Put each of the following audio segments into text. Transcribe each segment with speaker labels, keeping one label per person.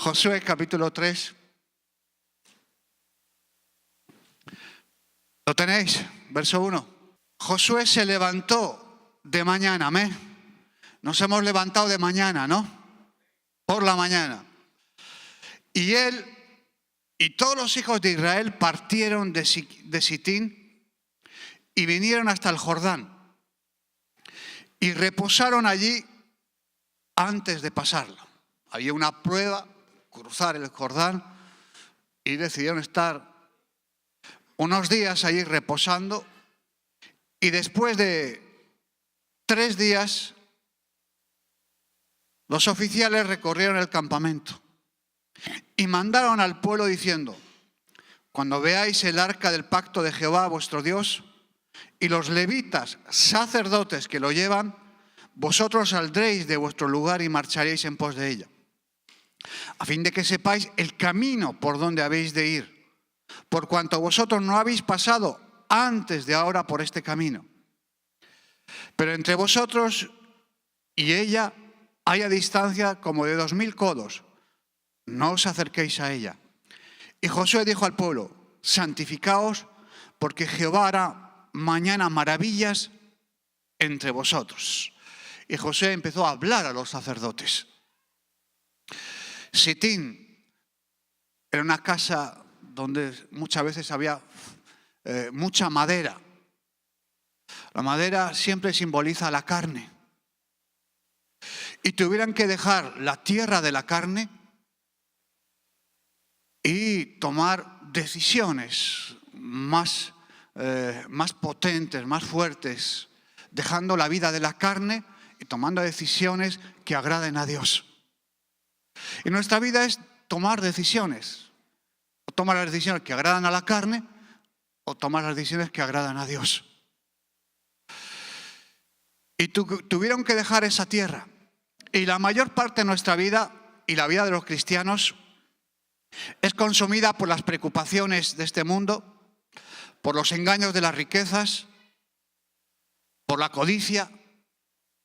Speaker 1: Josué capítulo 3. ¿Lo tenéis? Verso 1. Josué se levantó de mañana, amén. Nos hemos levantado de mañana, ¿no? Por la mañana. Y él y todos los hijos de Israel partieron de Sitín y vinieron hasta el Jordán. Y reposaron allí antes de pasarlo. Había una prueba, cruzar el Jordán, y decidieron estar unos días allí reposando. Y después de 3 días, los oficiales recorrieron el campamento y mandaron al pueblo diciendo: cuando veáis el arca del pacto de Jehová vuestro Dios y los levitas sacerdotes que lo llevan, vosotros saldréis de vuestro lugar y marcharéis en pos de ella, a fin de que sepáis el camino por donde habéis de ir, por cuanto vosotros no habéis pasado antes de ahora por este camino. Pero entre vosotros y ella haya distancia como de 2000 codos, no os acerquéis a ella. Y Josué dijo al pueblo: santificaos, porque Jehová hará mañana maravillas entre vosotros. Y Josué empezó a hablar a los sacerdotes. Sitín era una casa donde muchas veces había mucha madera. La madera siempre simboliza la carne. Y tuvieran que dejar la tierra de la carne y tomar decisiones más potentes, más fuertes, dejando la vida de la carne y tomando decisiones que agraden a Dios. Y nuestra vida es tomar decisiones. O tomar las decisiones que agradan a la carne o tomar las decisiones que agradan a Dios. Y tuvieron que dejar esa tierra. Y la mayor parte de nuestra vida y la vida de los cristianos es consumida por las preocupaciones de este mundo, por los engaños de las riquezas, por la codicia.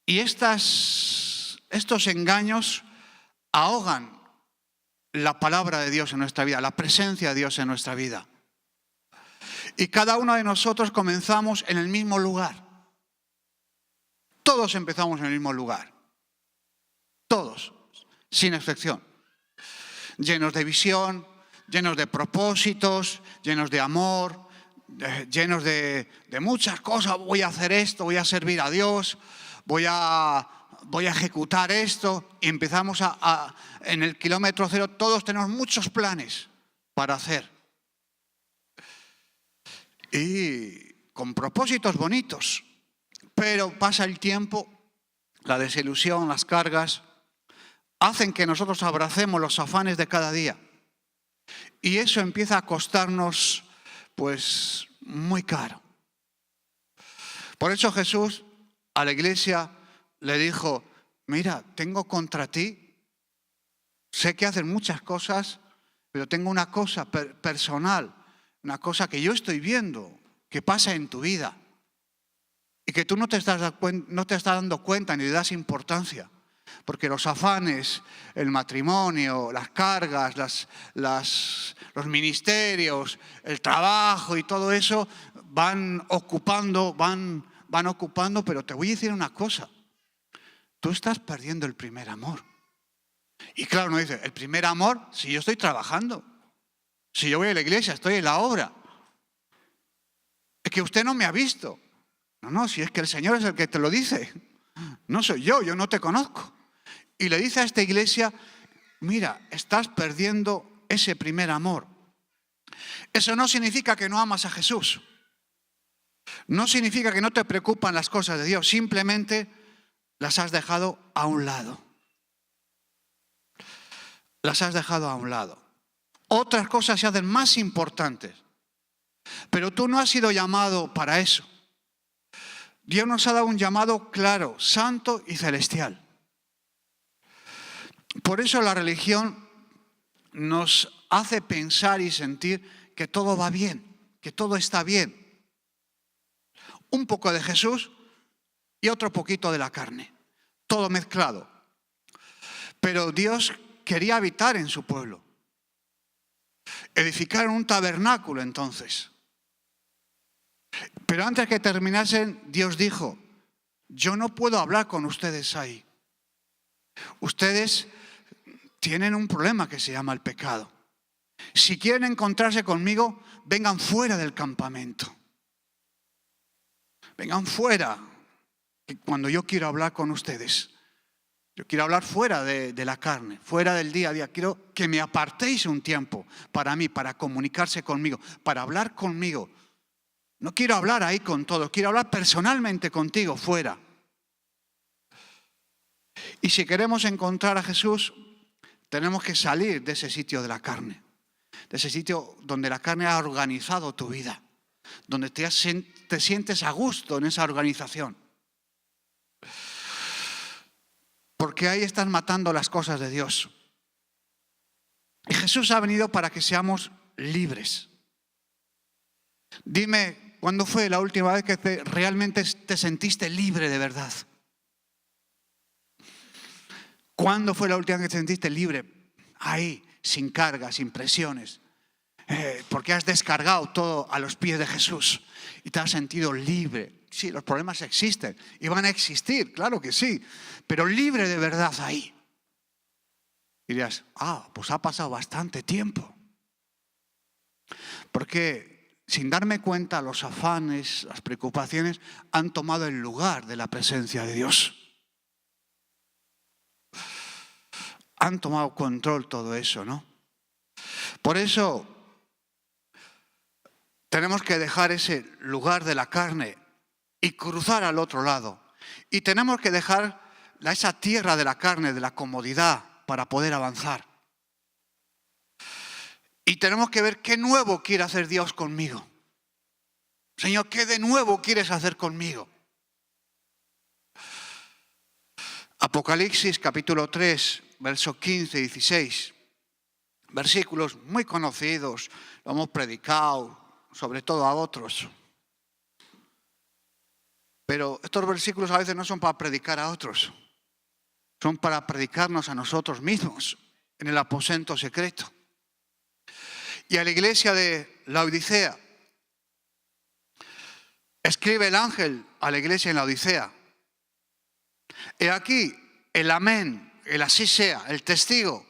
Speaker 1: Y estos engaños ahogan la palabra de Dios en nuestra vida, la presencia de Dios en nuestra vida. Y cada uno de nosotros comenzamos en el mismo lugar. Todos empezamos en el mismo lugar. Todos, sin excepción. Llenos de visión, llenos de propósitos, llenos de amor, llenos de muchas cosas. Voy a hacer esto, voy a servir a Dios, voy a ejecutar esto. Y empezamos en el kilómetro cero, todos tenemos muchos planes para hacer. Y con propósitos bonitos. Pero pasa el tiempo, la desilusión, las cargas, hacen que nosotros abracemos los afanes de cada día. Y eso empieza a costarnos, pues, muy caro. Por eso Jesús a la iglesia le dijo: mira, tengo contra ti, sé que haces muchas cosas, pero tengo una cosa personal, una cosa que yo estoy viendo, que pasa en tu vida. Y que tú no te estás dando cuenta ni le das importancia. Porque los afanes, el matrimonio, las cargas, los ministerios, el trabajo y todo eso van ocupando, pero te voy a decir una cosa. Tú estás perdiendo el primer amor. Y claro, uno dice: el primer amor, si yo estoy trabajando, si yo voy a la iglesia, estoy en la obra. Es que usted no me ha visto. No, si es que el Señor es el que te lo dice. No soy yo no te conozco. Y le dice a esta iglesia: mira, estás perdiendo ese primer amor. Eso no significa que no amas a Jesús. No significa que no te preocupan las cosas de Dios. Simplemente las has dejado a un lado. Las has dejado a un lado. Otras cosas se hacen más importantes. Pero tú no has sido llamado para eso. Dios nos ha dado un llamado claro, santo y celestial. Por eso la religión nos hace pensar y sentir que todo va bien, que todo está bien. Un poco de Jesús y otro poquito de la carne, todo mezclado. Pero Dios quería habitar en su pueblo. Edificaron un tabernáculo entonces. Pero antes que terminasen, Dios dijo: yo no puedo hablar con ustedes ahí. Ustedes tienen un problema que se llama el pecado. Si quieren encontrarse conmigo, vengan fuera del campamento. Vengan fuera, cuando yo quiero hablar con ustedes. Yo quiero hablar fuera de la carne, fuera del día a día. Quiero que me apartéis un tiempo para mí, para comunicarse conmigo, para hablar conmigo. No quiero hablar ahí con todos, quiero hablar personalmente contigo, fuera. Y si queremos encontrar a Jesús, tenemos que salir de ese sitio de la carne, de ese sitio donde la carne ha organizado tu vida, donde te sientes a gusto en esa organización. Porque ahí están matando las cosas de Dios. Y Jesús ha venido para que seamos libres. Dime, ¿cuándo fue la última vez que realmente te sentiste libre de verdad? ¿Cuándo fue la última vez que te sentiste libre? Ahí, sin cargas, sin presiones. Porque has descargado todo a los pies de Jesús y te has sentido libre. Sí, los problemas existen y van a existir, claro que sí, pero libre de verdad ahí. Y dirás, pues ha pasado bastante tiempo. Porque sin darme cuenta, los afanes, las preocupaciones han tomado el lugar de la presencia de Dios. Han tomado control todo eso, ¿no? Por eso tenemos que dejar ese lugar de la carne y cruzar al otro lado. Y tenemos que dejar esa tierra de la carne, de la comodidad, para poder avanzar. Y tenemos que ver qué nuevo quiere hacer Dios conmigo. Señor, ¿qué de nuevo quieres hacer conmigo? Apocalipsis capítulo 3, versos 15 y 16. Versículos muy conocidos, lo hemos predicado, sobre todo a otros. Pero estos versículos a veces no son para predicar a otros. Son para predicarnos a nosotros mismos en el aposento secreto. Y a la iglesia de Laodicea, escribe el ángel a la iglesia en Laodicea: he aquí el amén, el así sea, el testigo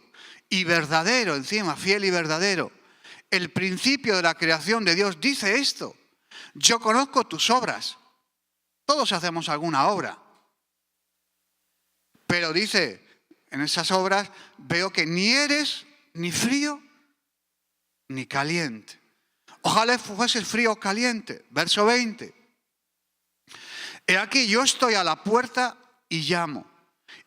Speaker 1: y verdadero, encima, fiel y verdadero, el principio de la creación de Dios, dice esto: yo conozco tus obras. Todos hacemos alguna obra. Pero dice, en esas obras veo que ni eres ni frío ni caliente. Ojalá fueses frío o caliente. Verso 20. He aquí, yo estoy a la puerta y llamo.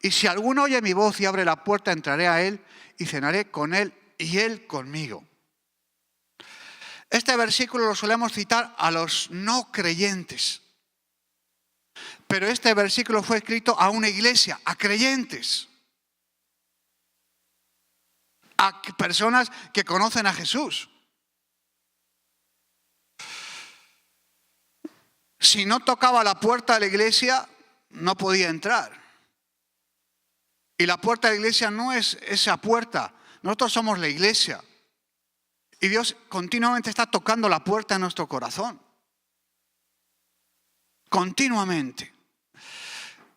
Speaker 1: Y si alguno oye mi voz y abre la puerta, entraré a él y cenaré con él y él conmigo. Este versículo lo solemos citar a los no creyentes. Pero este versículo fue escrito a una iglesia, a creyentes, a personas que conocen a Jesús. Si no tocaba la puerta de la iglesia, no podía entrar. Y la puerta de la iglesia no es esa puerta. Nosotros somos la iglesia. Y Dios continuamente está tocando la puerta de nuestro corazón. Continuamente.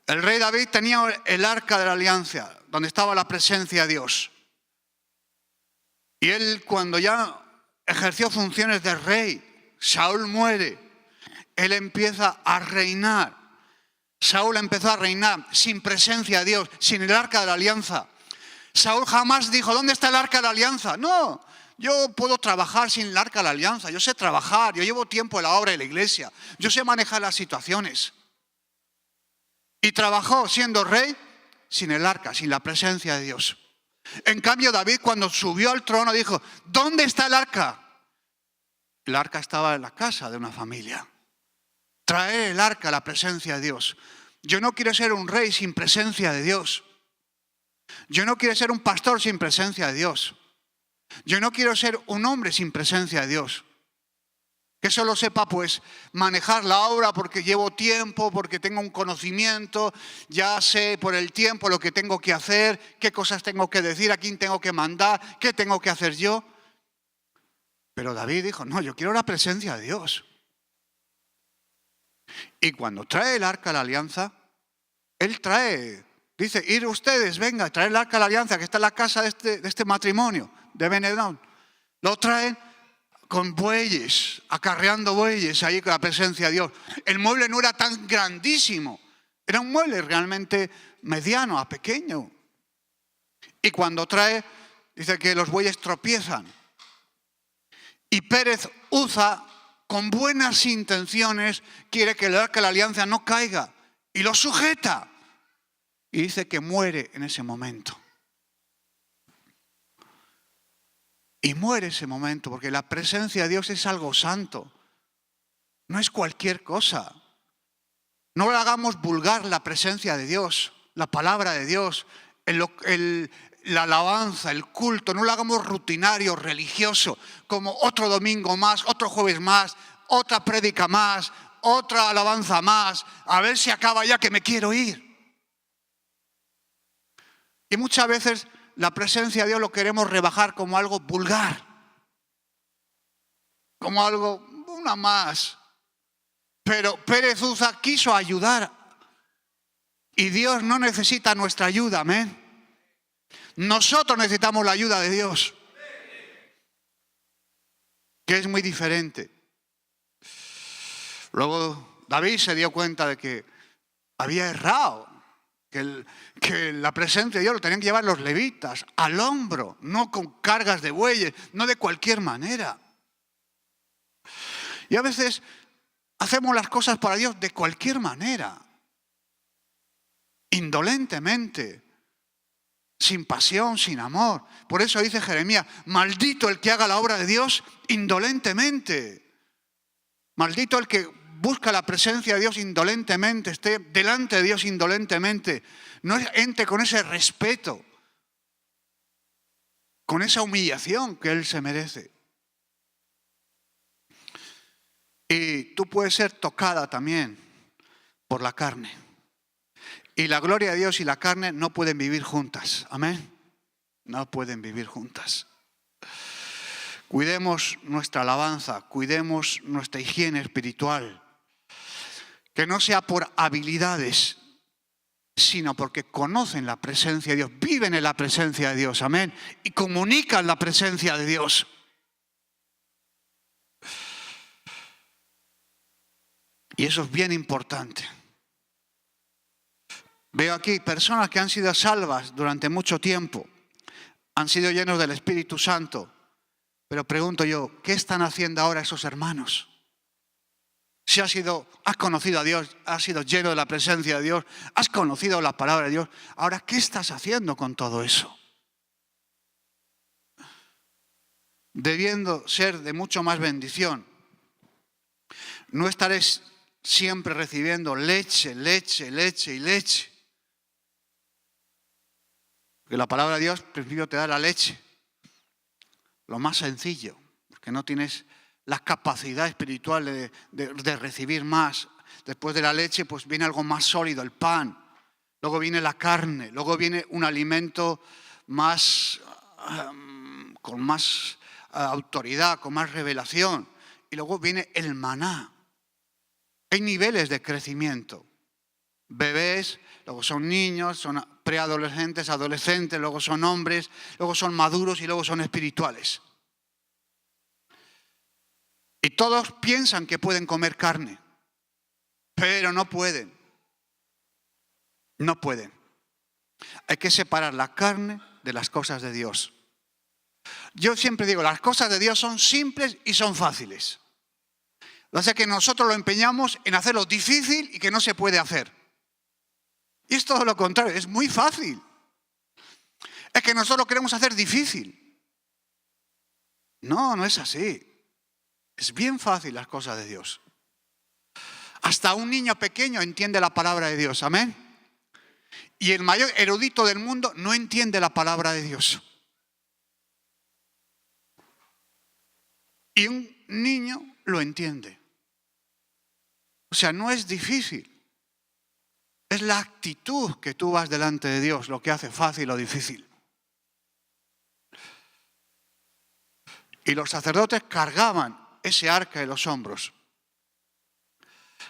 Speaker 1: El rey David tenía el arca de la alianza, donde estaba la presencia de Dios. Y él, cuando ya ejerció funciones de rey, Saúl muere. Él empieza a reinar. Saúl empezó a reinar sin presencia de Dios, sin el arca de la alianza. Saúl jamás dijo, ¿dónde está el arca de la alianza? No, yo puedo trabajar sin el arca de la alianza. Yo sé trabajar, yo llevo tiempo en la obra de la iglesia. Yo sé manejar las situaciones. Y trabajó siendo rey sin el arca, sin la presencia de Dios. En cambio, David, cuando subió al trono, dijo, ¿dónde está el arca? El arca estaba en la casa de una familia. Traer el arca a la presencia de Dios. Yo no quiero ser un rey sin presencia de Dios. Yo no quiero ser un pastor sin presencia de Dios. Yo no quiero ser un hombre sin presencia de Dios. Que solo sepa pues manejar la obra porque llevo tiempo, porque tengo un conocimiento, ya sé por el tiempo lo que tengo que hacer, qué cosas tengo que decir, a quién tengo que mandar, qué tengo que hacer yo. Pero David dijo, no, yo quiero la presencia de Dios. Y cuando trae el arca de la alianza, él dice, ir ustedes, venga, traer el arca de la alianza que está en la casa de este matrimonio, de Benedón. Lo traen con bueyes, acarreando bueyes ahí con la presencia de Dios. El mueble no era tan grandísimo, era un mueble realmente mediano a pequeño. Y cuando trae, dice que los bueyes tropiezan. Y Pérez Uza, con buenas intenciones, quiere que el arca de la alianza no caiga y lo sujeta. Y dice que muere en ese momento. Y muere ese momento porque la presencia de Dios es algo santo. No es cualquier cosa. No le hagamos vulgar la presencia de Dios, la palabra de Dios, la alabanza, el culto. No lo hagamos rutinario, religioso, como otro domingo más, otro jueves más, otra prédica más, otra alabanza más. A ver si acaba ya que me quiero ir. Y muchas veces la presencia de Dios lo queremos rebajar como algo vulgar, como algo, una más. Pero Pérez Uza quiso ayudar y Dios no necesita nuestra ayuda, amén. Nosotros necesitamos la ayuda de Dios, que es muy diferente. Luego David se dio cuenta de que había errado. Que la presencia de Dios lo tenían que llevar los levitas al hombro, no con cargas de bueyes, no de cualquier manera. Y a veces hacemos las cosas para Dios de cualquier manera, indolentemente, sin pasión, sin amor. Por eso dice Jeremías, maldito el que haga la obra de Dios indolentemente. Maldito el que busca la presencia de Dios indolentemente, esté delante de Dios indolentemente. No entre con ese respeto, con esa humillación que Él se merece. Y tú puedes ser tocada también por la carne. Y la gloria de Dios y la carne no pueden vivir juntas. Amén. No pueden vivir juntas. Cuidemos nuestra alabanza, cuidemos nuestra higiene espiritual. Que no sea por habilidades, sino porque conocen la presencia de Dios, viven en la presencia de Dios, amén, y comunican la presencia de Dios. Y eso es bien importante. Veo aquí personas que han sido salvas durante mucho tiempo, han sido llenos del Espíritu Santo, pero pregunto yo, ¿qué están haciendo ahora esos hermanos? Si has conocido a Dios, has sido lleno de la presencia de Dios, has conocido la palabra de Dios. Ahora, ¿qué estás haciendo con todo eso? Debiendo ser de mucho más bendición. No estaréis siempre recibiendo leche, leche, leche y leche. Porque la palabra de Dios primero te da la leche. Lo más sencillo, porque no tienes la capacidad espiritual de recibir más. Después de la leche, pues viene algo más sólido, el pan. Luego viene la carne. Luego viene un alimento más, con más autoridad, con más revelación. Y luego viene el maná. Hay niveles de crecimiento. Bebés, luego son niños, son preadolescentes, adolescentes, luego son hombres, luego son maduros y luego son espirituales. Y todos piensan que pueden comer carne, pero no pueden. No pueden. Hay que separar la carne de las cosas de Dios. Yo siempre digo, las cosas de Dios son simples y son fáciles. O sea que nosotros lo empeñamos en hacerlo difícil y que no se puede hacer. Y es todo lo contrario, es muy fácil. Es que nosotros lo queremos hacer difícil. No, no es así. Es bien fácil las cosas de Dios. Hasta un niño pequeño entiende la palabra de Dios, amén. Y el mayor erudito del mundo no entiende la palabra de Dios. Y un niño lo entiende. O sea, no es difícil. Es la actitud que tú vas delante de Dios lo que hace fácil o difícil. Y los sacerdotes cargaban ese arca en los hombros.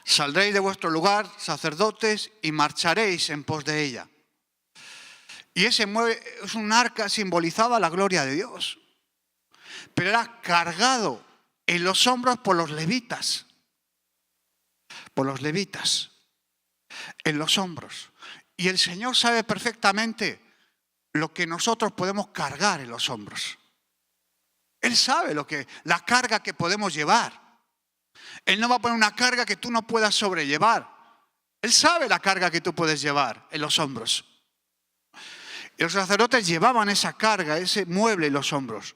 Speaker 1: Saldréis de vuestro lugar, sacerdotes, y marcharéis en pos de ella. Y ese es un arca, simbolizaba la gloria de Dios. Pero era cargado en los hombros por los levitas. Por los levitas. En los hombros. Y el Señor sabe perfectamente lo que nosotros podemos cargar en los hombros. Él sabe la carga que podemos llevar. Él no va a poner una carga que tú no puedas sobrellevar. Él sabe la carga que tú puedes llevar en los hombros. Y los sacerdotes llevaban esa carga, ese mueble en los hombros.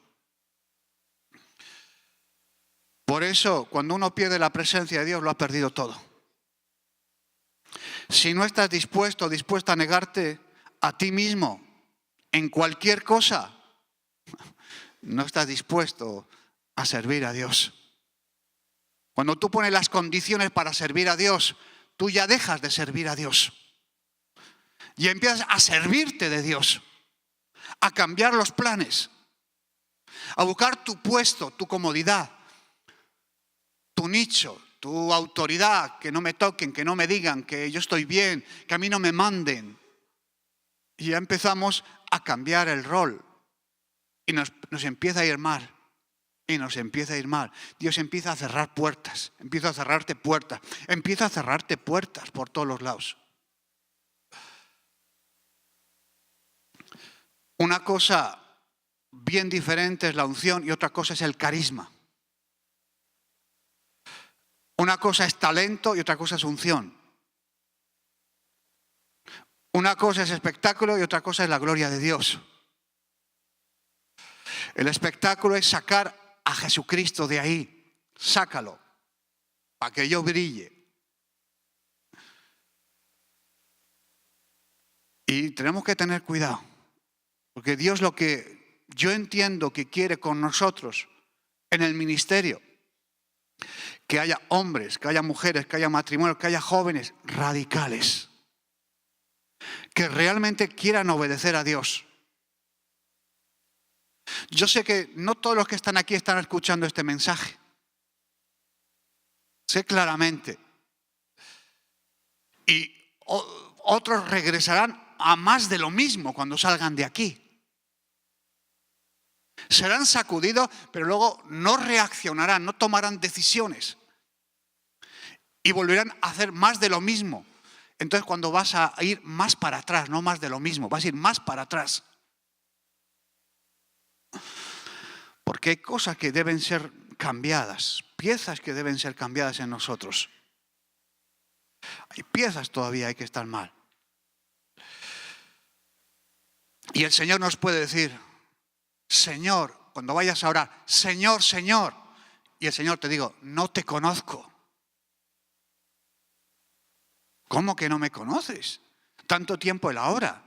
Speaker 1: Por eso, cuando uno pierde la presencia de Dios, lo ha perdido todo. Si no estás dispuesto o dispuesta a negarte a ti mismo en cualquier cosa, no estás dispuesto a servir a Dios. Cuando tú pones las condiciones para servir a Dios, tú ya dejas de servir a Dios. Y empiezas a servirte de Dios, a cambiar los planes, a buscar tu puesto, tu comodidad, tu nicho, tu autoridad, que no me toquen, que no me digan, que yo estoy bien, que a mí no me manden. Y ya empezamos a cambiar el rol y nos empieza a ir mal. Y nos empieza a ir mal. Dios empieza a cerrar puertas, empieza a cerrarte puertas, empieza a cerrarte puertas por todos los lados. Una cosa bien diferente es la unción y otra cosa es el carisma. Una cosa es talento y otra cosa es unción. Una cosa es espectáculo y otra cosa es la gloria de Dios. El espectáculo es sacar a Jesucristo de ahí. Sácalo para que yo brille. Y tenemos que tener cuidado. Porque Dios lo que yo entiendo que quiere con nosotros en el ministerio, que haya hombres, que haya mujeres, que haya matrimonios, que haya jóvenes radicales, que realmente quieran obedecer a Dios. Yo sé que no todos los que están aquí están escuchando este mensaje. Sé claramente. Y otros regresarán a más de lo mismo cuando salgan de aquí. Serán sacudidos, pero luego no reaccionarán, no tomarán decisiones. Y volverán a hacer más de lo mismo. Entonces cuando vas a ir más para atrás, no más de lo mismo, vas a ir más para atrás. Porque hay cosas que deben ser cambiadas, piezas que deben ser cambiadas en nosotros. Hay piezas todavía hay que estar mal. Y el Señor nos puede decir, Señor, cuando vayas a orar, Señor, Señor. Y el Señor te digo, no te conozco. ¿Cómo que no me conoces? Tanto tiempo en la hora,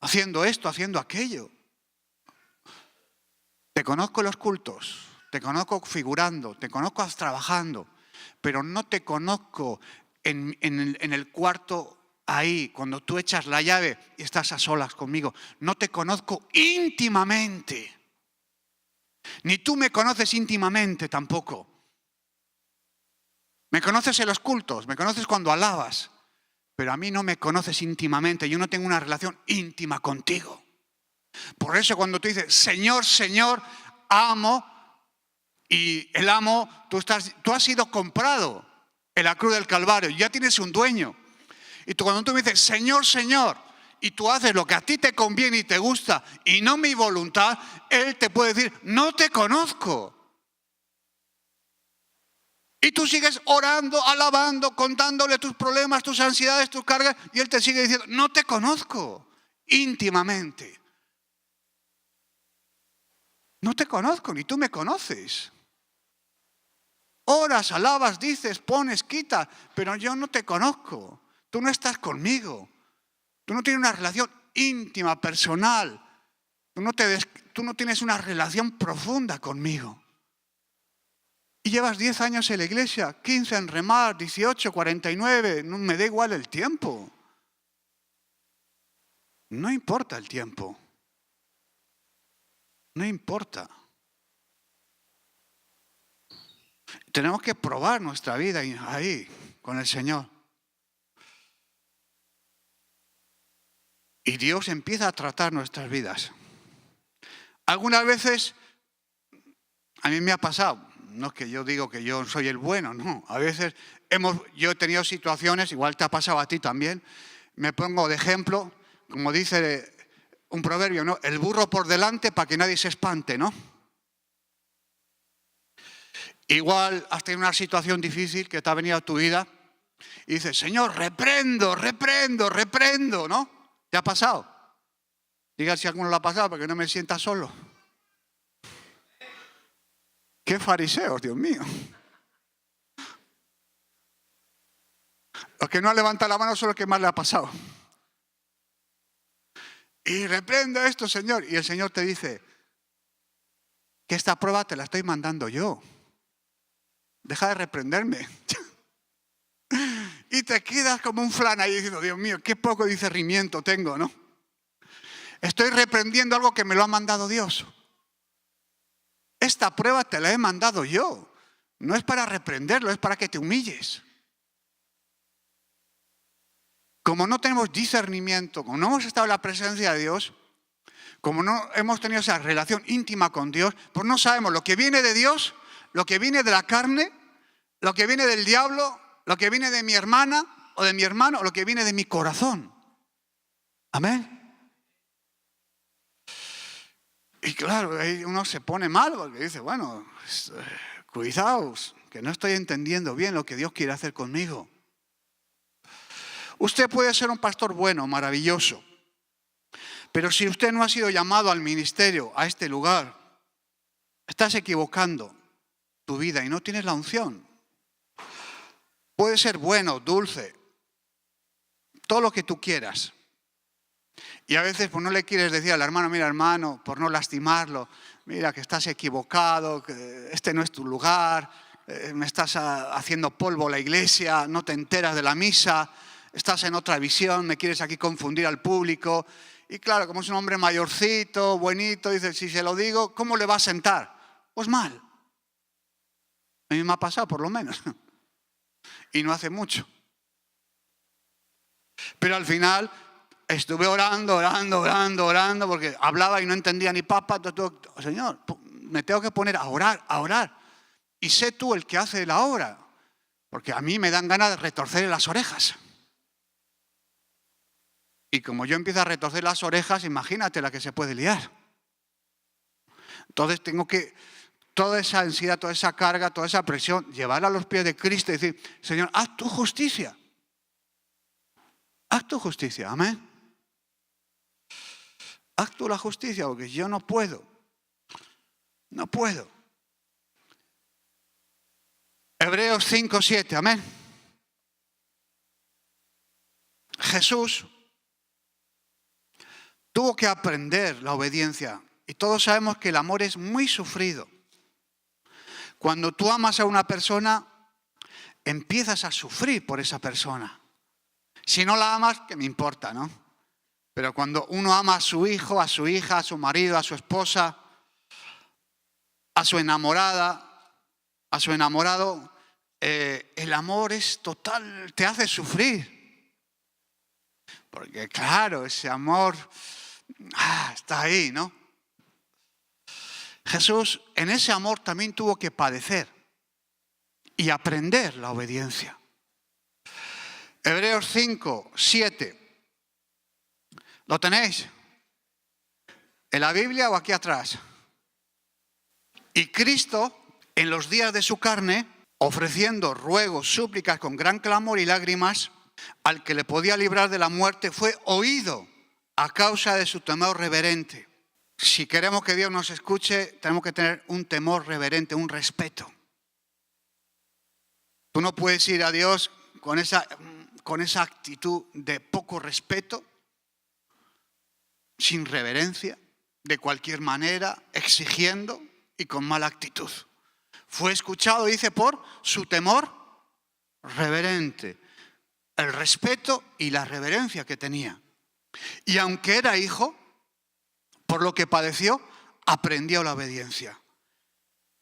Speaker 1: haciendo esto, haciendo aquello. Te conozco en los cultos, te conozco figurando, te conozco trabajando, pero no te conozco en el cuarto ahí, cuando tú echas la llave y estás a solas conmigo. No te conozco íntimamente. Ni tú me conoces íntimamente tampoco. Me conoces en los cultos, me conoces cuando alabas, pero a mí no me conoces íntimamente. Yo no tengo una relación íntima contigo. Por eso cuando tú dices, Señor, Señor, amo, y el amo, tú has sido comprado en la cruz del Calvario, ya tienes un dueño. Y cuando tú me dices, Señor, Señor, y tú haces lo que a ti te conviene y te gusta, y no mi voluntad, Él te puede decir, no te conozco. Y tú sigues orando, alabando, contándole tus problemas, tus ansiedades, tus cargas, y Él te sigue diciendo, no te conozco íntimamente. No te conozco, ni tú me conoces. Oras, alabas, dices, pones, quitas, pero yo no te conozco. Tú no estás conmigo. Tú no tienes una relación íntima, personal. Tú no tienes una relación profunda conmigo. Y llevas 10 años en la iglesia, 15 en remar, 18, 49, no me da igual el tiempo. No importa el tiempo. No importa. Tenemos que probar nuestra vida ahí, con el Señor. Y Dios empieza a tratar nuestras vidas. Algunas veces, a mí me ha pasado, no es que yo digo que yo soy el bueno, no. A veces yo he tenido situaciones, igual te ha pasado a ti también. Me pongo de ejemplo, como dice un proverbio, ¿no? El burro por delante para que nadie se espante, ¿no? Igual has tenido una situación difícil que te ha venido a tu vida y dices, Señor, reprendo, ¿no? ¿Te ha pasado? Diga si a alguno lo ha pasado para que no me sienta solo. ¡Qué fariseos, Dios mío! Los que no han levantado la mano son los que más le ha pasado. Y reprendo esto, Señor. Y el Señor te dice que esta prueba te la estoy mandando yo. Deja de reprenderme. Y te quedas como un flan ahí diciendo, Dios mío, qué poco discernimiento tengo, ¿no? Estoy reprendiendo algo que me lo ha mandado Dios. Esta prueba te la he mandado yo. No es para reprenderlo, es para que te humilles. Como no tenemos discernimiento, como no hemos estado en la presencia de Dios, como no hemos tenido esa relación íntima con Dios, pues no sabemos lo que viene de Dios, lo que viene de la carne, lo que viene del diablo, lo que viene de mi hermana o de mi hermano, o lo que viene de mi corazón. Amén. Y claro, ahí uno se pone mal porque dice, bueno, cuidaos, que no estoy entendiendo bien lo que Dios quiere hacer conmigo. Usted puede ser un pastor bueno, maravilloso, pero si usted no ha sido llamado al ministerio, a este lugar, estás equivocando tu vida y no tienes la unción. Puede ser bueno, dulce, todo lo que tú quieras. Y a veces pues no le quieres decir al hermano, mira hermano, por no lastimarlo, mira que estás equivocado, que este no es tu lugar, me estás haciendo polvo la iglesia, no te enteras de la misa, estás en otra visión, me quieres aquí confundir al público. Y claro, como es un hombre mayorcito, buenito, dice, si se lo digo, ¿cómo le va a sentar? Pues mal. A mí me ha pasado por lo menos. Y no hace mucho. Pero al final estuve orando, porque hablaba y no entendía ni papa. Señor, me tengo que poner a orar. Y sé tú el que hace la obra. Porque a mí me dan ganas de retorcer las orejas. Y como yo empiezo a retorcer las orejas, imagínate la que se puede liar. Entonces tengo que, toda esa ansiedad, toda esa carga, toda esa presión, llevarla a los pies de Cristo y decir, Señor, haz tu justicia. Haz tu justicia, amén. Haz tú la justicia, porque yo no puedo. No puedo. Hebreos 5:7, amén. Jesús tuvo que aprender la obediencia. Y todos sabemos que el amor es muy sufrido. Cuando tú amas a una persona, empiezas a sufrir por esa persona. Si no la amas, ¿qué me importa, no? Pero cuando uno ama a su hijo, a su hija, a su marido, a su esposa, a su enamorada, a su enamorado, el amor es total, te hace sufrir. Porque claro, ese amor está ahí, ¿no? Jesús en ese amor también tuvo que padecer y aprender la obediencia. Hebreos 5:7. ¿Lo tenéis? ¿En la Biblia o aquí atrás? Y Cristo, en los días de su carne, ofreciendo ruegos, súplicas con gran clamor y lágrimas, al que le podía librar de la muerte, fue oído a causa de su temor reverente. Si queremos que Dios nos escuche, tenemos que tener un temor reverente, un respeto. Tú no puedes ir a Dios con esa actitud de poco respeto, sin reverencia, de cualquier manera, exigiendo y con mala actitud. Fue escuchado, dice, por su temor reverente, el respeto y la reverencia que tenía. Y aunque era hijo, por lo que padeció, aprendió la obediencia.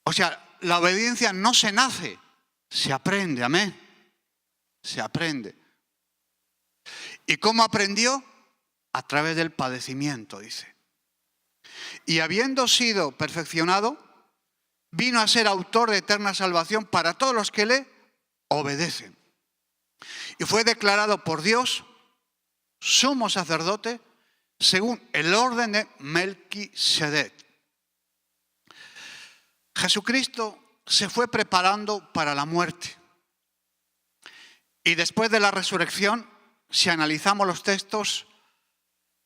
Speaker 1: O sea, la obediencia no se nace, se aprende, amén. Se aprende. ¿Y cómo aprendió? A través del padecimiento, dice. Y habiendo sido perfeccionado, vino a ser autor de eterna salvación para todos los que le obedecen. Y fue declarado por Dios sumo sacerdote según el orden de Melquisedec. Jesucristo se fue preparando para la muerte. Y después de la resurrección, si analizamos los textos,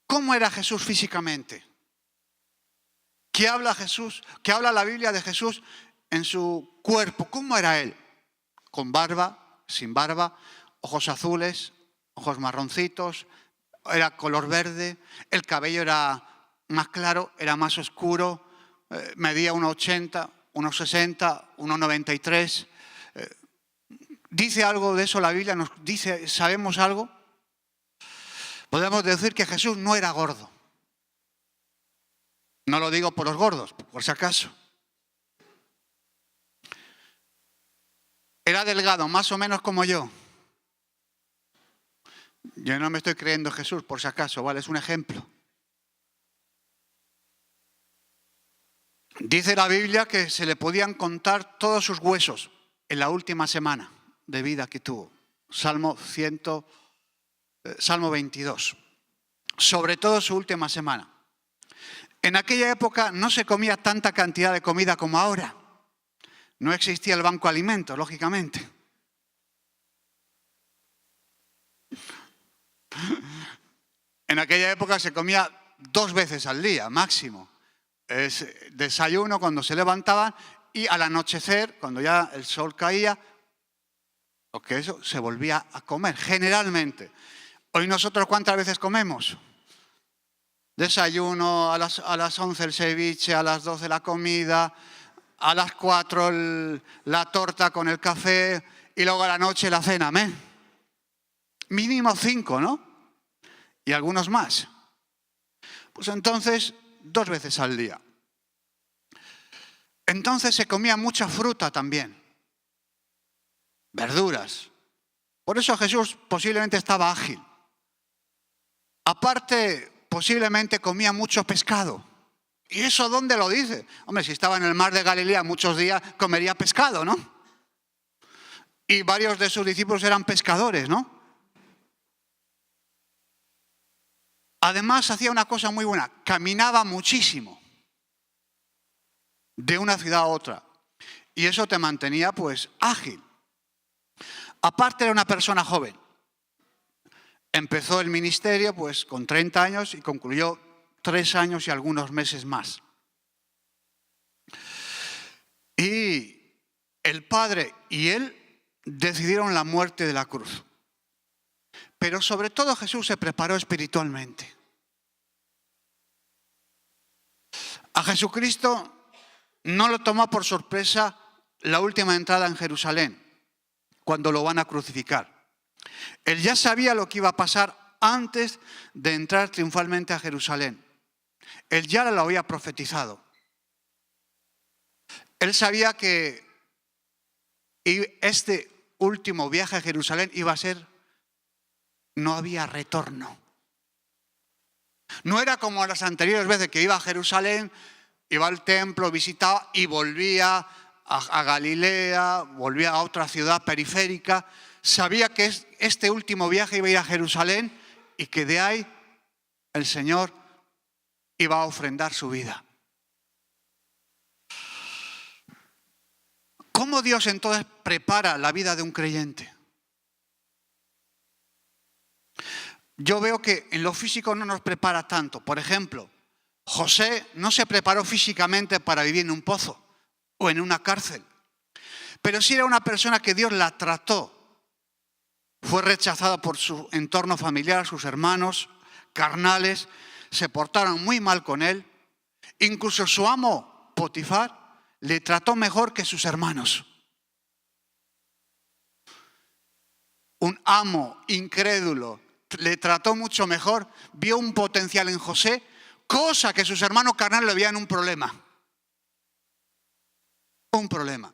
Speaker 1: ¿cómo era Jesús físicamente? ¿Qué habla Jesús? ¿Qué habla la Biblia de Jesús en su cuerpo? ¿Cómo era él? ¿Con barba? ¿Sin barba? ¿Ojos azules? ¿Ojos marroncitos? ¿Era color verde? ¿El cabello era más claro? ¿Era más oscuro? ¿Medía 1,80, 1,60, 1,93? ¿Dice algo de eso la Biblia? ¿Nos dice, sabemos algo? Podemos decir que Jesús no era gordo. No lo digo por los gordos, por si acaso. Era delgado, más o menos como yo. Yo no me estoy creyendo Jesús, por si acaso, ¿vale? Es un ejemplo. Dice la Biblia que se le podían contar todos sus huesos en la última semana de vida que tuvo. Salmo 22. Sobre todo su última semana. En aquella época no se comía tanta cantidad de comida como ahora. No existía el banco de alimentos, lógicamente. En aquella época se comía 2 veces al día, máximo. Es desayuno cuando se levantaban y al anochecer, cuando ya el sol caía, porque eso se volvía a comer, generalmente. Hoy nosotros, ¿cuántas veces comemos? Desayuno, a las 11 el ceviche, a las 12 la comida, a las 4 la torta con el café y luego a la noche la cena, amén. Mínimo 5, ¿no? Y algunos más. Pues entonces, 2 veces al día. Entonces se comía mucha fruta también. Verduras. Por eso Jesús posiblemente estaba ágil. Aparte, posiblemente comía mucho pescado. ¿Y eso dónde lo dice? Hombre, si estaba en el mar de Galilea muchos días, comería pescado, ¿no? Y varios de sus discípulos eran pescadores, ¿no? Además, hacía una cosa muy buena. Caminaba muchísimo de una ciudad a otra. Y eso te mantenía, pues, ágil. Aparte, era una persona joven. Empezó el ministerio pues con 30 años y concluyó 3 años y algunos meses más. Y el Padre y él decidieron la muerte de la cruz. Pero sobre todo Jesús se preparó espiritualmente. A Jesucristo no lo tomó por sorpresa la última entrada en Jerusalén, cuando lo van a crucificar. Él ya sabía lo que iba a pasar antes de entrar triunfalmente a Jerusalén. Él ya lo había profetizado. Él sabía que este último viaje a Jerusalén iba a ser, no había retorno. No era como las anteriores veces que iba a Jerusalén, iba al templo, visitaba y volvía a Galilea, volvía a otra ciudad periférica. Sabía que este último viaje iba a ir a Jerusalén y que de ahí el Señor iba a ofrendar su vida. ¿Cómo Dios entonces prepara la vida de un creyente? Yo veo que en lo físico no nos prepara tanto. Por ejemplo, José no se preparó físicamente para vivir en un pozo o en una cárcel. Pero sí era una persona que Dios la trató. Fue rechazada por su entorno familiar, sus hermanos carnales, se portaron muy mal con él. Incluso su amo, Potifar, le trató mejor que sus hermanos. Un amo incrédulo le trató mucho mejor, vio un potencial en José, cosa que sus hermanos carnales le veían un problema. Un problema.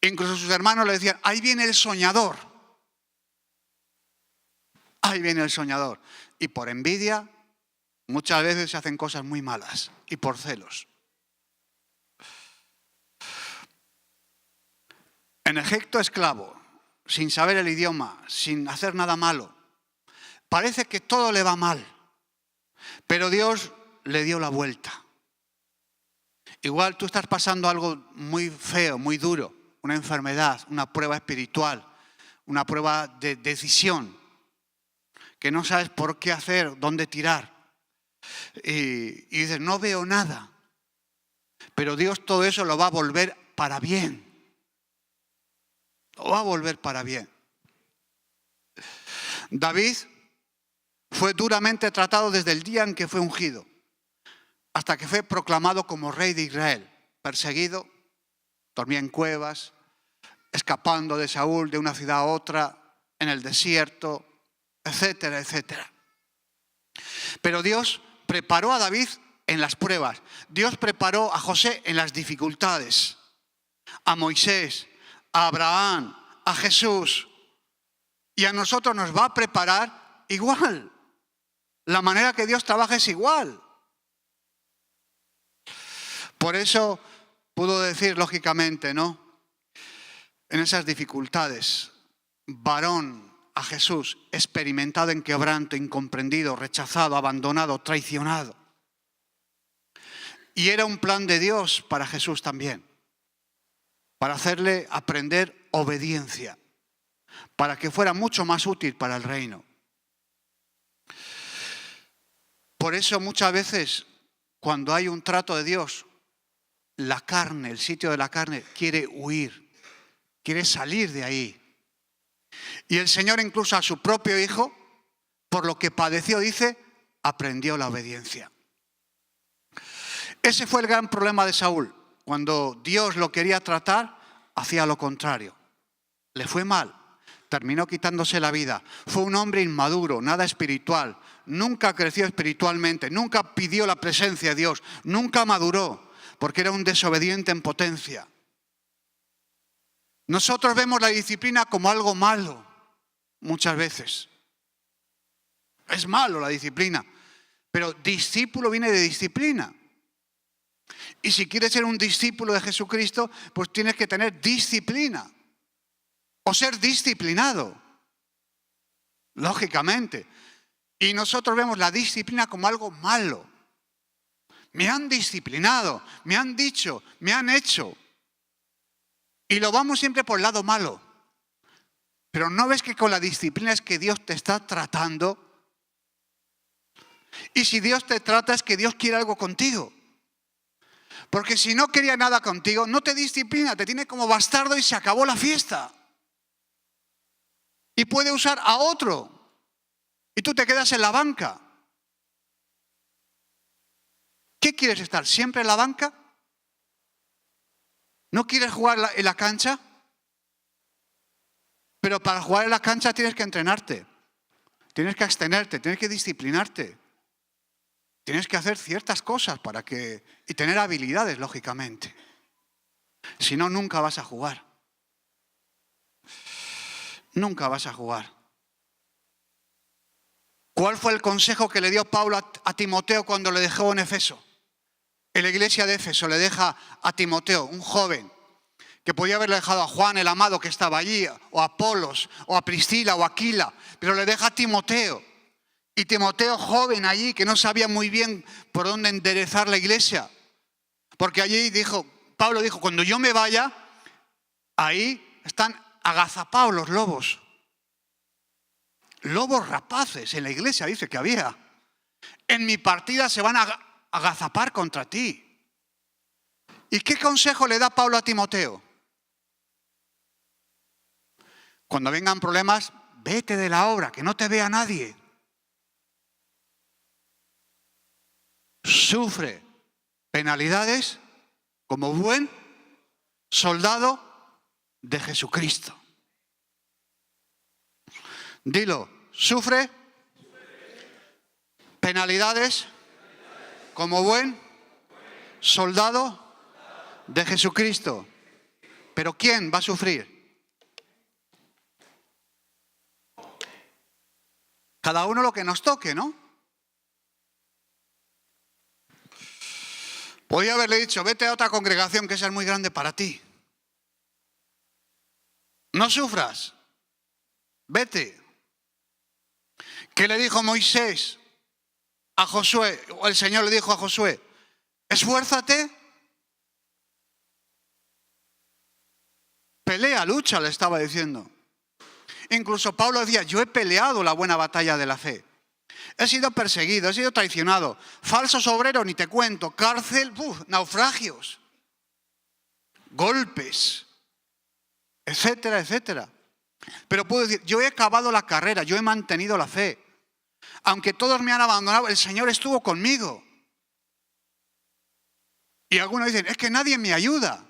Speaker 1: Incluso sus hermanos le decían, ahí viene el soñador. Ahí viene el soñador. Y por envidia, muchas veces se hacen cosas muy malas. Y por celos. En Egipto, esclavo, sin saber el idioma, sin hacer nada malo. Parece que todo le va mal. Pero Dios le dio la vuelta. Igual tú estás pasando algo muy feo, muy duro. Una enfermedad, una prueba espiritual, una prueba de decisión. Que no sabes por qué hacer, dónde tirar. Y dices, no veo nada. Pero Dios todo eso lo va a volver para bien. Lo va a volver para bien. David fue duramente tratado desde el día en que fue ungido, hasta que fue proclamado como rey de Israel. Perseguido, dormía en cuevas, escapando de Saúl de una ciudad a otra, en el desierto, etcétera, etcétera. Pero Dios preparó a David en las pruebas. Dios preparó a José en las dificultades. A Moisés, a Abraham, a Jesús. Y a nosotros nos va a preparar igual. La manera que Dios trabaja es igual. Por eso pudo decir lógicamente, ¿no? En esas dificultades, varón a Jesús, experimentado en quebranto, incomprendido, rechazado, abandonado, traicionado. Y era un plan de Dios para Jesús también, para hacerle aprender obediencia, para que fuera mucho más útil para el reino. Por eso muchas veces, cuando hay un trato de Dios, la carne, el sitio de la carne, quiere huir, quiere salir de ahí. Y el Señor incluso a su propio Hijo, por lo que padeció, dice, aprendió la obediencia. Ese fue el gran problema de Saúl. Cuando Dios lo quería tratar, hacía lo contrario. Le fue mal. Terminó quitándose la vida. Fue un hombre inmaduro, nada espiritual. Nunca creció espiritualmente. Nunca pidió la presencia de Dios. Nunca maduró, porque era un desobediente en potencia. Nosotros vemos la disciplina como algo malo, muchas veces. Es malo la disciplina, pero discípulo viene de disciplina. Y si quieres ser un discípulo de Jesucristo, pues tienes que tener disciplina. O ser disciplinado, lógicamente. Y nosotros vemos la disciplina como algo malo. Me han disciplinado, me han dicho, me han hecho. Y lo vamos siempre por el lado malo. Pero ¿no ves que con la disciplina es que Dios te está tratando? Y si Dios te trata es que Dios quiere algo contigo. Porque si no quería nada contigo, no te disciplina, te tiene como bastardo y se acabó la fiesta. Y puede usar a otro. Y tú te quedas en la banca. ¿Qué quieres estar? ¿Siempre en la banca? ¿No quieres jugar en la cancha? Pero para jugar en la cancha tienes que entrenarte. Tienes que abstenerte, tienes que disciplinarte. Tienes que hacer ciertas cosas y tener habilidades, lógicamente. Si no, nunca vas a jugar. Nunca vas a jugar. ¿Cuál fue el consejo que le dio Pablo a Timoteo cuando le dejó en Efeso? En la iglesia de Éfeso le deja a Timoteo, un joven, que podía haberle dejado a Juan el amado que estaba allí, o a Apolos, o a Priscila, o a Aquila, pero le deja a Timoteo. Y Timoteo joven allí, que no sabía muy bien por dónde enderezar la iglesia. Porque allí Pablo dijo, cuando yo me vaya, ahí están agazapados los lobos. Lobos rapaces en la iglesia, dice que había. En mi partida se van a agazapar contra ti. ¿Y qué consejo le da Pablo a Timoteo? Cuando vengan problemas, vete de la obra, que no te vea nadie. Sufre penalidades como buen soldado de Jesucristo. Dilo, sufre penalidades como buen soldado de Jesucristo. ¿Pero quién va a sufrir? Cada uno lo que nos toque, ¿no? Podría haberle dicho, vete a otra congregación que esa es muy grande para ti. No sufras, vete. ¿Qué le dijo Moisés a Josué? O el Señor le dijo a Josué, esfuérzate, pelea, lucha, le estaba diciendo. Incluso Pablo decía, yo he peleado la buena batalla de la fe. He sido perseguido, he sido traicionado. Falsos obreros, ni te cuento. Cárcel, naufragios, golpes, etcétera, etcétera. Pero puedo decir, yo he acabado la carrera, yo he mantenido la fe. Aunque todos me han abandonado, el Señor estuvo conmigo. Y algunos dicen, es que nadie me ayuda.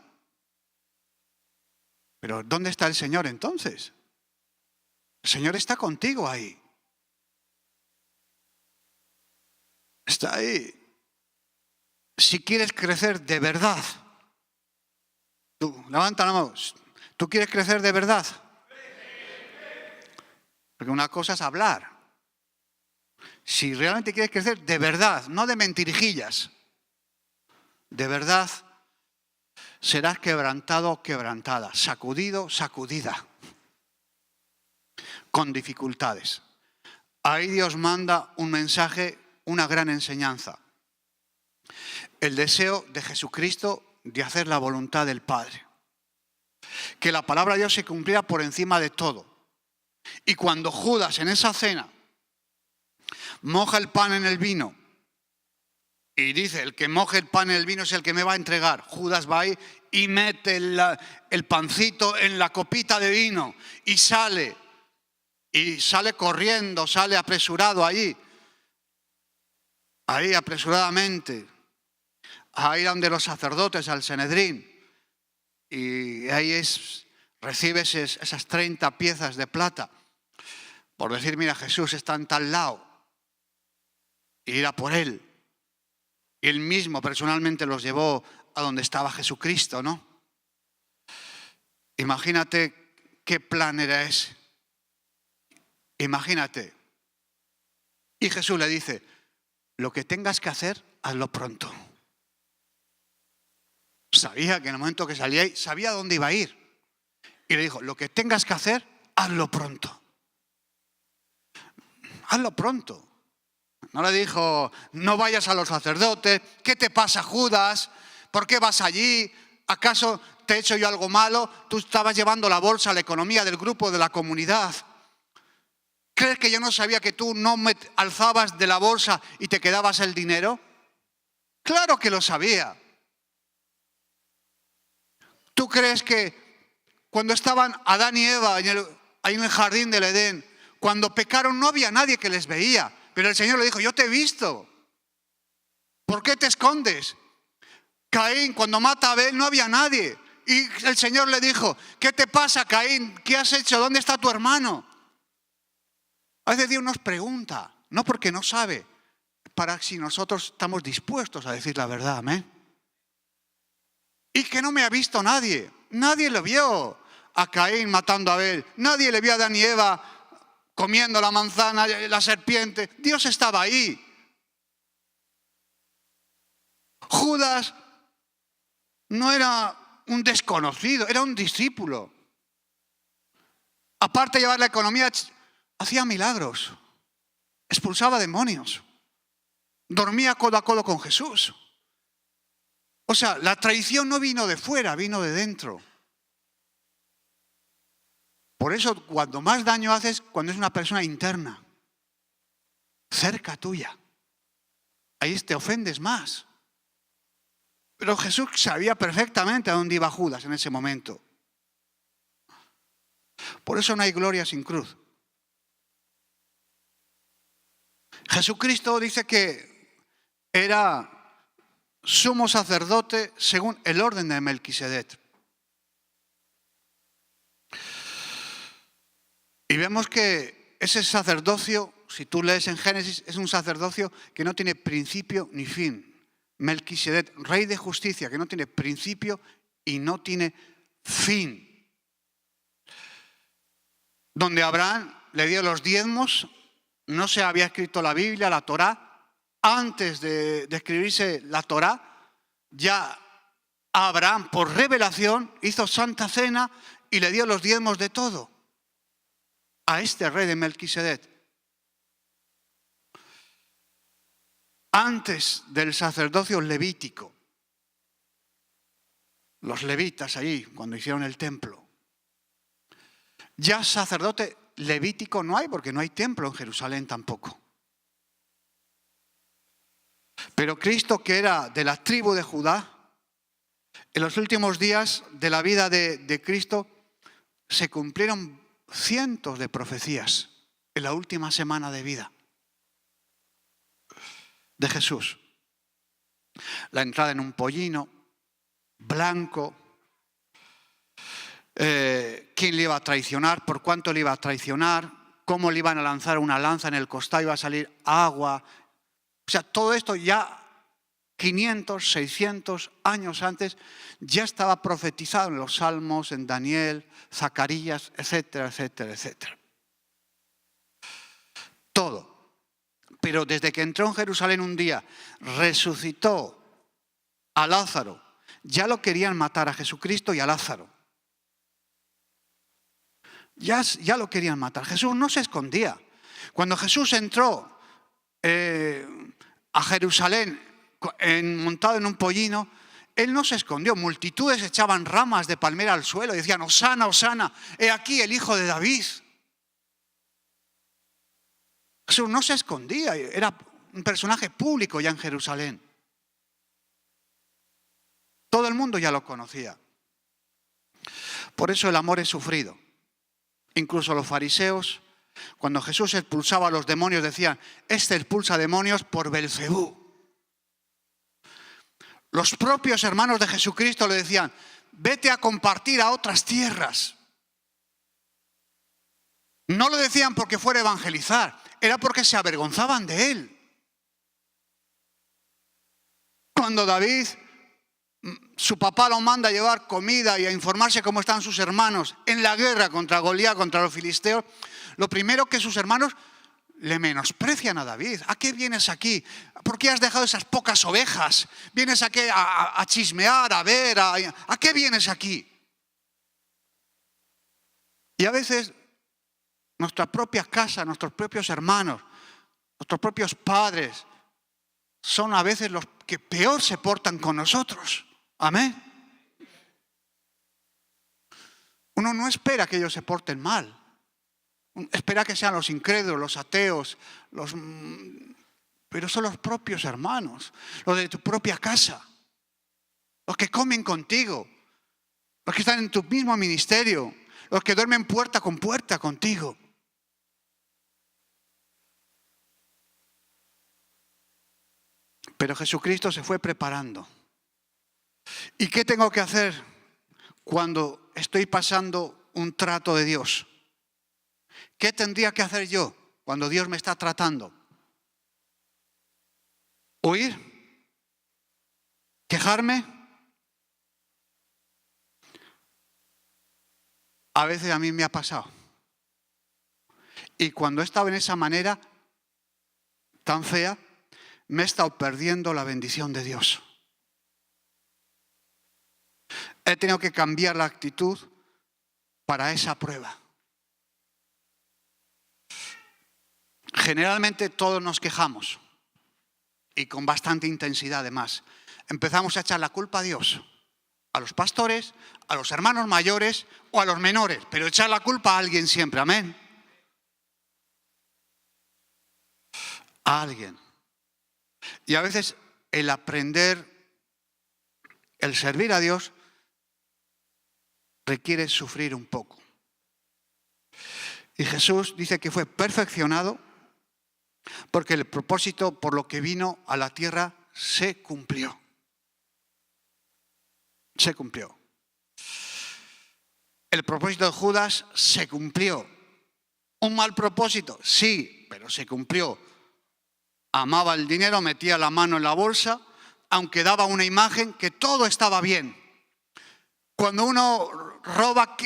Speaker 1: Pero ¿dónde está el Señor entonces? El Señor está contigo ahí. Está ahí. Si quieres crecer de verdad, tú, levanta la mano. ¿Tú quieres crecer de verdad? Porque una cosa es hablar. Si realmente quieres crecer de verdad, no de mentirijillas, de verdad, serás quebrantado o quebrantada, sacudido, sacudida, con dificultades. Ahí Dios manda un mensaje, una gran enseñanza. El deseo de Jesucristo de hacer la voluntad del Padre. Que la palabra de Dios se cumpliera por encima de todo. Y cuando Judas en esa cena moja el pan en el vino y dice, el que moje el pan en el vino es el que me va a entregar. Judas va ahí y mete el pancito en la copita de vino y sale corriendo, sale apresurado ahí apresuradamente, a ir donde los sacerdotes, al Sanedrín, y ahí recibe esas 30 piezas de plata, por decir, mira, Jesús está en tal lado, y ir a por él. Y él mismo personalmente los llevó a donde estaba Jesucristo, ¿no? Imagínate qué plan era ese. Imagínate. Y Jesús le dice, lo que tengas que hacer, hazlo pronto. Sabía que en el momento que salía ahí, sabía dónde iba a ir. Y le dijo, lo que tengas que hacer, hazlo pronto. Hazlo pronto. No le dijo, no vayas a los sacerdotes. ¿Qué te pasa, Judas? ¿Por qué vas allí? ¿Acaso te he hecho yo algo malo? Tú estabas llevando la bolsa, la economía del grupo, de la comunidad. ¿Crees que yo no sabía que tú no me alzabas de la bolsa y te quedabas el dinero? Claro que lo sabía. ¿Tú crees que cuando estaban Adán y Eva ahí en el jardín del Edén, cuando pecaron no había nadie que les veía? Pero el Señor le dijo, yo te he visto. ¿Por qué te escondes? Caín, cuando mata a Abel no había nadie. Y el Señor le dijo, ¿qué te pasa, Caín? ¿Qué has hecho? ¿Dónde está tu hermano? A veces Dios nos pregunta, no porque no sabe, para si nosotros estamos dispuestos a decir la verdad, amén. Y que no me ha visto nadie. Nadie lo vio a Caín matando a Abel. Nadie le vio a Adán y Eva comiendo la manzana, la serpiente. Dios estaba ahí. Judas no era un desconocido, era un discípulo. Aparte de llevar la economía, hacía milagros, expulsaba demonios, dormía codo a codo con Jesús. O sea, la traición no vino de fuera, vino de dentro. Por eso, cuando más daño haces, cuando es una persona interna, cerca tuya, ahí te ofendes más. Pero Jesús sabía perfectamente a dónde iba Judas en ese momento. Por eso no hay gloria sin cruz. Jesucristo dice que era sumo sacerdote según el orden de Melquisedec. Y vemos que ese sacerdocio, si tú lees en Génesis, es un sacerdocio que no tiene principio ni fin. Melquisedec, rey de justicia, que no tiene principio y no tiene fin. Donde Abraham le dio los diezmos, no se había escrito la Biblia, la Torá. Antes de escribirse la Torá, ya Abraham, por revelación, hizo Santa Cena y le dio los diezmos de todo a este rey de Melquisedec. Antes del sacerdocio levítico, los levitas allí, cuando hicieron el templo, ya sacerdote levítico no hay, porque no hay templo en Jerusalén tampoco. Pero Cristo, que era de la tribu de Judá, en los últimos días de la vida de Cristo se cumplieron cientos de profecías en la última semana de vida de Jesús. La entrada en un pollino blanco, quién le iba a traicionar, por cuánto le iba a traicionar, cómo le iban a lanzar una lanza en el costado, iba a salir agua. O sea, todo esto ya 500, 600 años antes ya estaba profetizado en los Salmos, en Daniel, Zacarías, etcétera, etcétera, etcétera. Todo. Pero desde que entró en Jerusalén un día, resucitó a Lázaro, ya lo querían matar a Jesucristo y a Lázaro. Ya lo querían matar. Jesús no se escondía. Cuando Jesús entró a Jerusalén montado en un pollino, él no se escondió. Multitudes echaban ramas de palmera al suelo y decían: Hosana, Hosana, he aquí el hijo de David. Jesús no se escondía, era un personaje público ya en Jerusalén. Todo el mundo ya lo conocía. Por eso el amor es sufrido. Incluso los fariseos, cuando Jesús expulsaba a los demonios, decían: este expulsa demonios por Belcebú. Los propios hermanos de Jesucristo le decían: vete a compartir a otras tierras. No lo decían porque fuera a evangelizar, era porque se avergonzaban de él. Cuando David, su papá lo manda a llevar comida y a informarse cómo están sus hermanos en la guerra contra Goliat, contra los filisteos, lo primero que sus hermanos le menosprecian a David. ¿A qué vienes aquí? ¿Por qué has dejado esas pocas ovejas? ¿Vienes aquí a chismear, a ver? ¿A qué vienes aquí? Y a veces nuestra propia casa, nuestros propios hermanos, nuestros propios padres son a veces los que peor se portan con nosotros. Amén. Uno no espera que ellos se porten mal. Espera que sean los incrédulos, los ateos, pero son los propios hermanos, los de tu propia casa, los que comen contigo, los que están en tu mismo ministerio, los que duermen puerta con puerta contigo. Pero Jesucristo se fue preparando. ¿Y qué tengo que hacer cuando estoy pasando un trato de Dios? ¿Qué tendría que hacer yo cuando Dios me está tratando? ¿Huir? ¿Quejarme? A veces a mí me ha pasado. Y cuando he estado en esa manera tan fea, me he estado perdiendo la bendición de Dios. He tenido que cambiar la actitud para esa prueba. Generalmente todos nos quejamos y con bastante intensidad además. Empezamos a echar la culpa a Dios, a los pastores, a los hermanos mayores o a los menores, pero echar la culpa a alguien siempre, amén. A alguien. Y a veces el aprender, el servir a Dios, requiere sufrir un poco. Y Jesús dice que fue perfeccionado porque el propósito por lo que vino a la tierra se cumplió. Se cumplió. El propósito de Judas se cumplió. ¿Un mal propósito? Sí, pero se cumplió. Amaba el dinero, metía la mano en la bolsa, aunque daba una imagen que todo estaba bien. Cuando uno roba,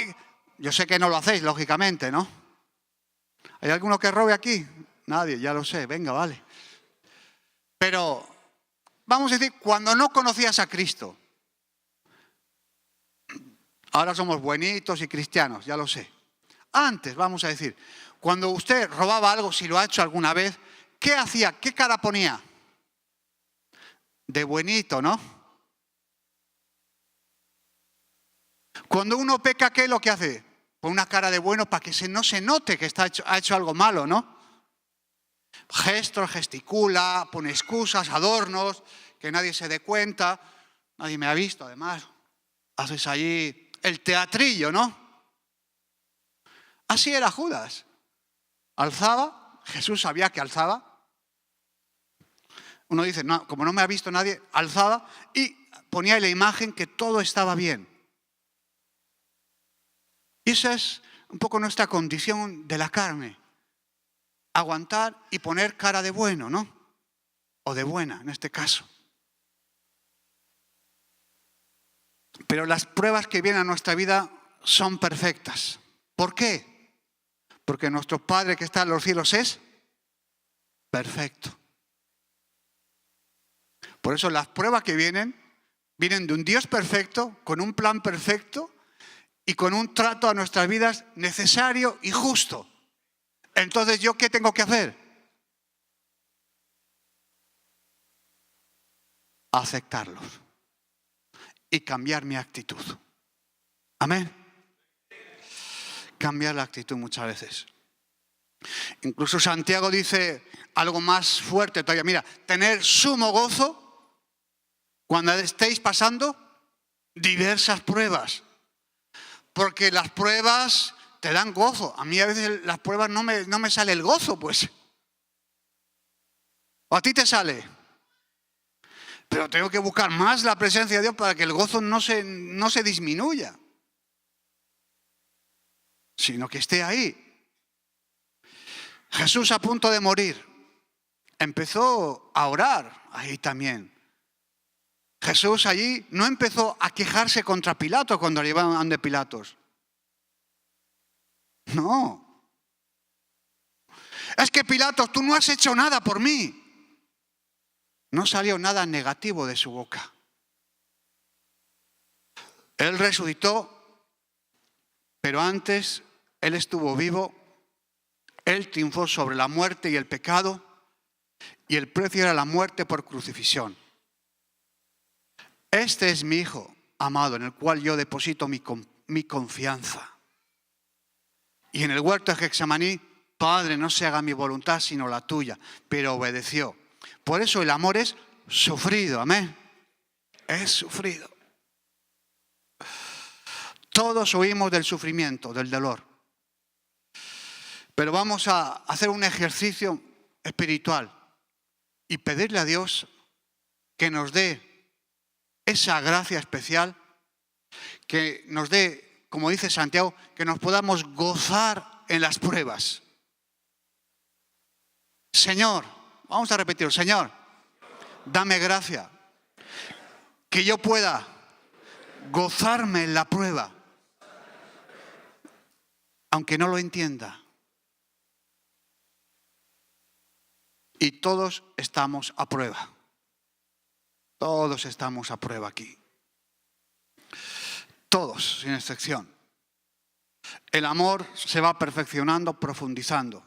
Speaker 1: yo sé que no lo hacéis, lógicamente, ¿no? ¿Hay alguno que robe aquí? Nadie, ya lo sé, venga, vale. Pero vamos a decir, cuando no conocías a Cristo, ahora somos buenitos y cristianos, ya lo sé. Antes, vamos a decir, cuando usted robaba algo, si lo ha hecho alguna vez, ¿qué hacía? ¿Qué cara ponía? De buenito, ¿no? Cuando uno peca, ¿qué es lo que hace? Pone una cara de bueno para que no se note que ha hecho algo malo, ¿no? Gestos, gesticula, pone excusas, adornos, que nadie se dé cuenta. Nadie me ha visto, además. Haces allí el teatrillo, ¿no? Así era Judas. Alzaba, Jesús sabía que alzaba. Uno dice, no, como no me ha visto nadie, alzaba y ponía en la imagen que todo estaba bien. Y esa es un poco nuestra condición de la carne. Aguantar y poner cara de bueno, ¿no? O de buena, en este caso. Pero las pruebas que vienen a nuestra vida son perfectas. ¿Por qué? Porque nuestro Padre que está en los cielos es perfecto. Por eso las pruebas que vienen de un Dios perfecto, con un plan perfecto y con un trato a nuestras vidas necesario y justo. Entonces, ¿yo qué tengo que hacer? Aceptarlos y cambiar mi actitud. Amén. Cambiar la actitud muchas veces. Incluso Santiago dice algo más fuerte todavía. Mira, tener sumo gozo cuando estéis pasando diversas pruebas. Porque las pruebas te dan gozo. A mí a veces las pruebas no me sale el gozo, pues. ¿O a ti te sale? Pero tengo que buscar más la presencia de Dios para que el gozo no se disminuya, sino que esté ahí. Jesús a punto de morir empezó a orar ahí también. Jesús allí no empezó a quejarse contra Pilato cuando le llevaban ante Pilatos. No. Es que Pilato, tú no has hecho nada por mí. No salió nada negativo de su boca. Él resucitó, pero antes Él estuvo vivo. Él triunfó sobre la muerte y el pecado, y el precio era la muerte por crucifixión. Este es mi Hijo amado, en el cual yo deposito mi confianza. Y en el huerto de Getsemaní, Padre, no se haga mi voluntad sino la tuya, pero obedeció. Por eso el amor es sufrido, amén. Es sufrido. Todos huimos del sufrimiento, del dolor. Pero vamos a hacer un ejercicio espiritual y pedirle a Dios que nos dé esa gracia especial, que nos dé, como dice Santiago, que nos podamos gozar en las pruebas. Señor, vamos a repetir, Señor, dame gracia, que yo pueda gozarme en la prueba, aunque no lo entienda. Y todos estamos a prueba. Todos estamos a prueba aquí. Todos, sin excepción. El amor se va perfeccionando, profundizando.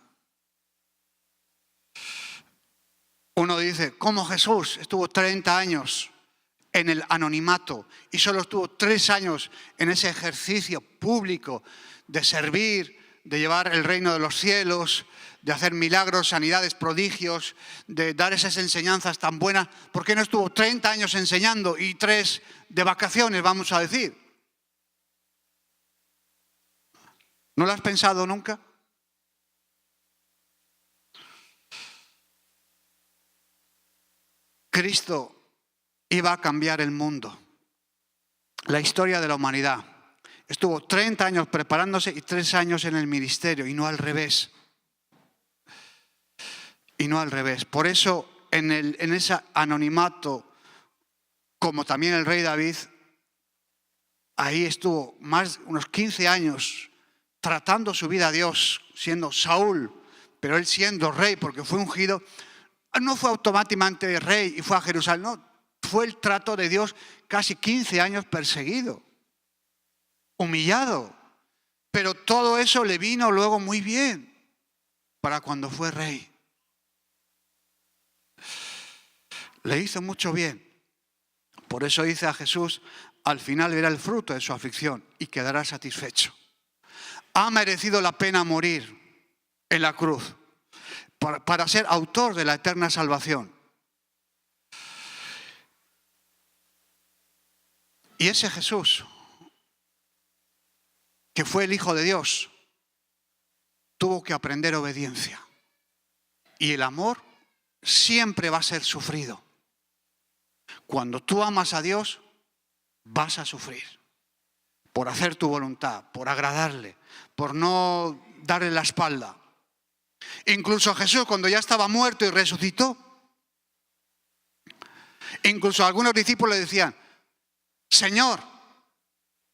Speaker 1: Uno dice, ¿cómo Jesús estuvo 30 años en el anonimato y solo estuvo 3 años en ese ejercicio público de servir, de llevar el reino de los cielos, de hacer milagros, sanidades, prodigios, de dar esas enseñanzas tan buenas? ¿Por qué no estuvo 30 años enseñando y 3 de vacaciones, vamos a decir? ¿No lo has pensado nunca? Cristo iba a cambiar el mundo. la historia de la humanidad. Estuvo 30 años preparándose y 3 años en el ministerio, y no al revés. Y no al revés. Por eso, en ese anonimato, como también el rey David, ahí estuvo unos 15 años tratando su vida a Dios, siendo Saúl, pero él siendo rey, porque fue ungido. No fue automáticamente rey y fue a Jerusalén, no. Fue el trato de Dios, casi 15 años perseguido, humillado. Pero todo eso le vino luego muy bien para cuando fue rey. Le hizo mucho bien. Por eso dice a Jesús, al final verá el fruto de su aflicción y quedará satisfecho. Ha merecido la pena morir en la cruz para ser autor de la eterna salvación. Y ese Jesús, que fue el Hijo de Dios, tuvo que aprender obediencia. Y el amor siempre va a ser sufrido. Cuando tú amas a Dios, vas a sufrir. Por hacer tu voluntad, por agradarle, por no darle la espalda. Incluso Jesús, cuando ya estaba muerto y resucitó, incluso algunos discípulos le decían, Señor,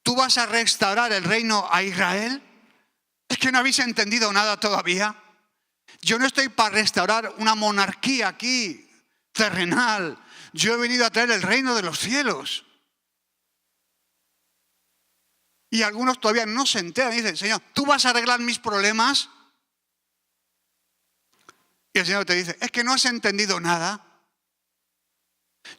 Speaker 1: ¿tú vas a restaurar el reino a Israel? ¿Es que no habéis entendido nada todavía? Yo no estoy para restaurar una monarquía aquí, terrenal. Yo he venido a traer el reino de los cielos. Y algunos todavía no se enteran y dicen, Señor, ¿tú vas a arreglar mis problemas? Y el Señor te dice, es que no has entendido nada.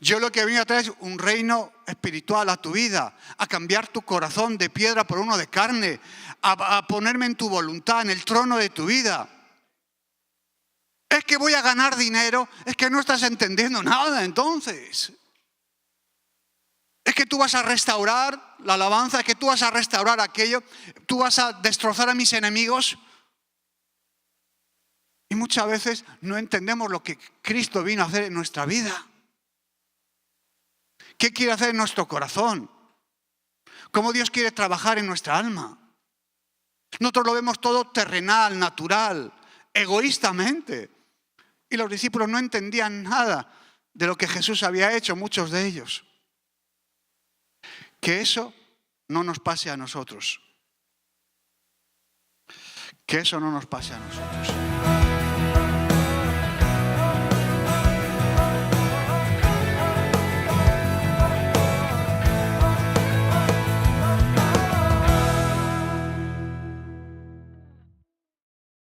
Speaker 1: Yo lo que he venido a traer es un reino espiritual a tu vida, a cambiar tu corazón de piedra por uno de carne, a ponerme en tu voluntad, en el trono de tu vida. Es que voy a ganar dinero, es que no estás entendiendo nada entonces. Es que tú vas a restaurar la alabanza, es que tú vas a restaurar aquello, tú vas a destrozar a mis enemigos. Y muchas veces no entendemos lo que Cristo vino a hacer en nuestra vida. ¿Qué quiere hacer en nuestro corazón? ¿Cómo Dios quiere trabajar en nuestra alma? Nosotros lo vemos todo terrenal, natural, egoístamente. Y los discípulos no entendían nada de lo que Jesús había hecho, muchos de ellos. Que eso no nos pase a nosotros. Que eso no nos pase a nosotros.